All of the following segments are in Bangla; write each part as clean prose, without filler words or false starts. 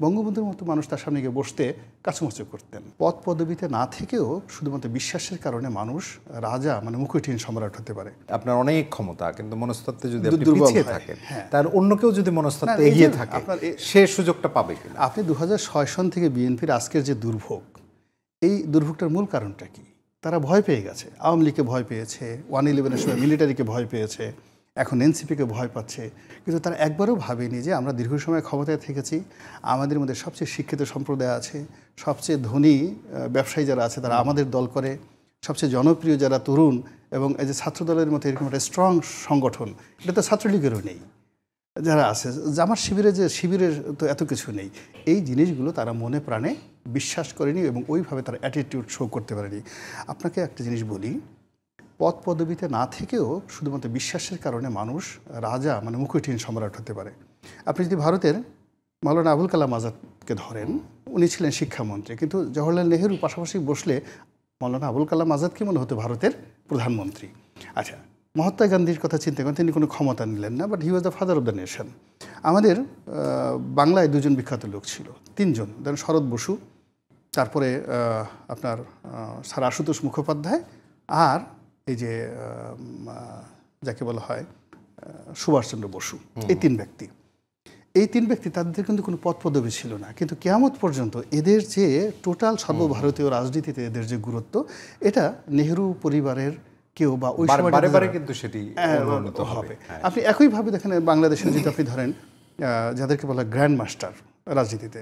বঙ্গবন্ধুর মতো মানুষ তার সামনে গিয়ে বসতে কাচুমাচু করতেন। পদ পদবিতে না থেকেও শুধুমাত্র বিশ্বাসের কারণে মানুষ রাজা মানে মুকুটহীন সম্রাট হতে পারে। আপনার অনেক ক্ষমতা, কিন্তু মনস্তত্ত্বে যদি আপনি দুর্বল পিছিয়ে হয়, থাকেন, হ্যাঁ। তার অন্য কেউ যদি মনস্তত্ত্বে না, এই এগিয়ে যে থাকে আপনার সে সুযোগটা পাবে কিনা? আপনি 2006 সন থেকে বিএনপির আজকের যে দুর্ভোগ, এই দুর্ভোগটার মূল কারণটা কি? তারা ভয় পেয়ে গেছে। আওয়ামী লীগকে ভয় পেয়েছে, 1/11-এর সময় মিলিটারিকে ভয় পেয়েছে, এখন এনসিপিকে ভয় পাচ্ছে। কিন্তু তারা একবারও ভাবেনি যে আমরা দীর্ঘ সময় ক্ষমতায় থেকেছি, আমাদের মধ্যে সবচেয়ে শিক্ষিত সম্প্রদায় আছে, সবচেয়ে ধনী ব্যবসায়ী যারা আছে তারা আমাদের দল করে, সবচেয়ে জনপ্রিয় যারা তরুণ, এবং এই যে ছাত্রদলের মতো এরকম একটা স্ট্রং সংগঠন, এটা তো ছাত্রলীগেরও নেই, যারা আছে জামাত শিবিরের তো এত কিছু নেই। এই জিনিসগুলো তারা মনে প্রাণে বিশ্বাস করেনি এবং ওইভাবে তারা অ্যাটিটিউড শো করতে পারেনি। আপনাকে একটা জিনিস বলি, পদ পদবিতে না থেকেও শুধুমাত্র বিশ্বাসের কারণে মানুষ রাজা মানে মুকুটহীন সম্রাট হতে পারে। আপনি যদি ভারতের মাওলানা আবুল কালাম আজাদকে ধরেন, উনি ছিলেন শিক্ষামন্ত্রী, কিন্তু জওহরলাল নেহরু পাশাপাশি বসলে মাওলানা আবুল কালাম আজাদ কি মনে হতো ভারতের প্রধানমন্ত্রী। আচ্ছা, মহাত্মা গান্ধীর কথা চিন্তা করেন, তিনি কোনো ক্ষমতা নিলেন না, but he was the father of the nation. আমাদের বাংলায় দুজন বিখ্যাত লোক ছিল, তিনজন, ধরেন শরৎ বসু, তারপরে আপনার স্যার আশুতোষ মুখোপাধ্যায়, আর এই যে যাকে বলা হয় সুভাষচন্দ্র বসু। এই তিন ব্যক্তি তাদের কিন্তু কোনো পদ পদবি ছিল না, কিন্তু কিয়ামত পর্যন্ত এদের যে টোটাল সর্বভারতীয় রাজনীতিতে এদের যে গুরুত্ব, এটা নেহরু পরিবারের কেউ বা ওই বারে কিন্তু সেটি হবে। আপনি একইভাবে দেখেন বাংলাদেশে যদি আপনি ধরেন যাদেরকে বলা হয় গ্র্যান্ড মাস্টার রাজনীতিতে,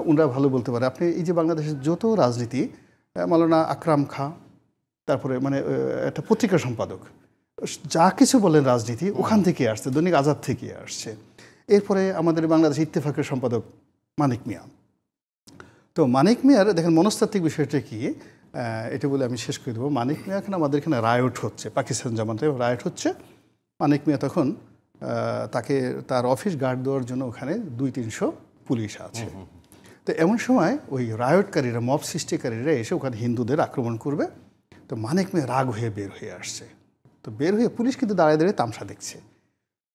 ওনারা ভালো বলতে পারে। আপনি এই যে বাংলাদেশের যত রাজনীতি, মাওলানা আকরাম খাঁ, তারপরে মানে একটা পত্রিকা সম্পাদক, যা কিছু বলেন রাজনীতি ওখান থেকে আসছে, দৈনিক আজাদ থেকে আসছে। এরপরে আমাদের বাংলাদেশ ইত্তেফাকের সম্পাদক মানিক মিয়া। তো মানিক মিয়ার দেখেন মনস্তাত্ত্বিক বিষয়টা কি, এটা বলে আমি শেষ করে দেবো। মানিক মিয়া এখন আমাদের এখানে রায়ট হচ্ছে, পাকিস্তান জামাতে রায়ট হচ্ছে। মানিক মিয়া তখন তাকে তার অফিস গার্ড দেওয়ার জন্য ওখানে 200-300 পুলিশ আছে। তো এমন সময় ওই রায়টকারীরা, মব সৃষ্টিকারীরা এসে ওখানে হিন্দুদের আক্রমণ করবে। তো মানিক মিয়া রাগ হয়ে বের হয়ে আসছে। তো বের হয়ে পুলিশ কিন্তু দাঁড়িয়ে দাঁড়িয়ে তামসা দেখছে।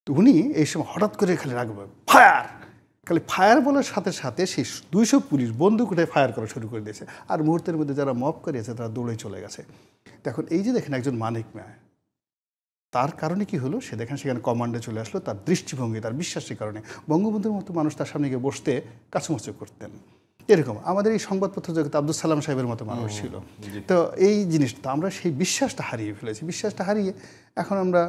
তো উনি এই সময় হঠাৎ করে খালি রাগ হবে, ফায়ার! খালি ফায়ার বলার সাথে সাথে সেই 200 পুলিশ বন্দুক উঠে ফায়ার করা শুরু করে দিয়েছে। আর মুহূর্তের মধ্যে যারা মব করিয়েছে তারা দৌড়ে চলে গেছে। এখন এই যে দেখেন একজন মানিক মিয়া, তার কারণে কি হলো, সে দেখেন সেখানে কমান্ডে চলে আসলো, তার দৃষ্টিভঙ্গি, তার বিশ্বাসের কারণে। বঙ্গবন্ধুর মতো মানুষ তার সামনে গিয়ে বসতে কাচুমাচু করতেন। এরকম আমাদের এই সংবাদপত্র জগতে আব্দুল সালাম সাহেবের মতো মানুষ ছিল। তো এই জিনিসটা আমরা সেই বিশ্বাসটা হারিয়ে ফেলেছি। বিশ্বাসটা হারিয়ে এখন আমরা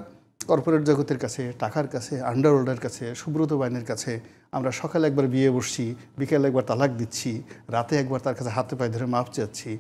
কর্পোরেট জগতের কাছে, টাকার কাছে, আন্ডারওয়ার্ল্ডের কাছে, সুব্রত বাহিনীর কাছে আমরা সকালে একবার বিয়ে বসছি, বিকেলে একবার তালাক দিচ্ছি, রাতে একবার তার কাছে হাতে পায়ে ধরে মাপ চাচ্ছি।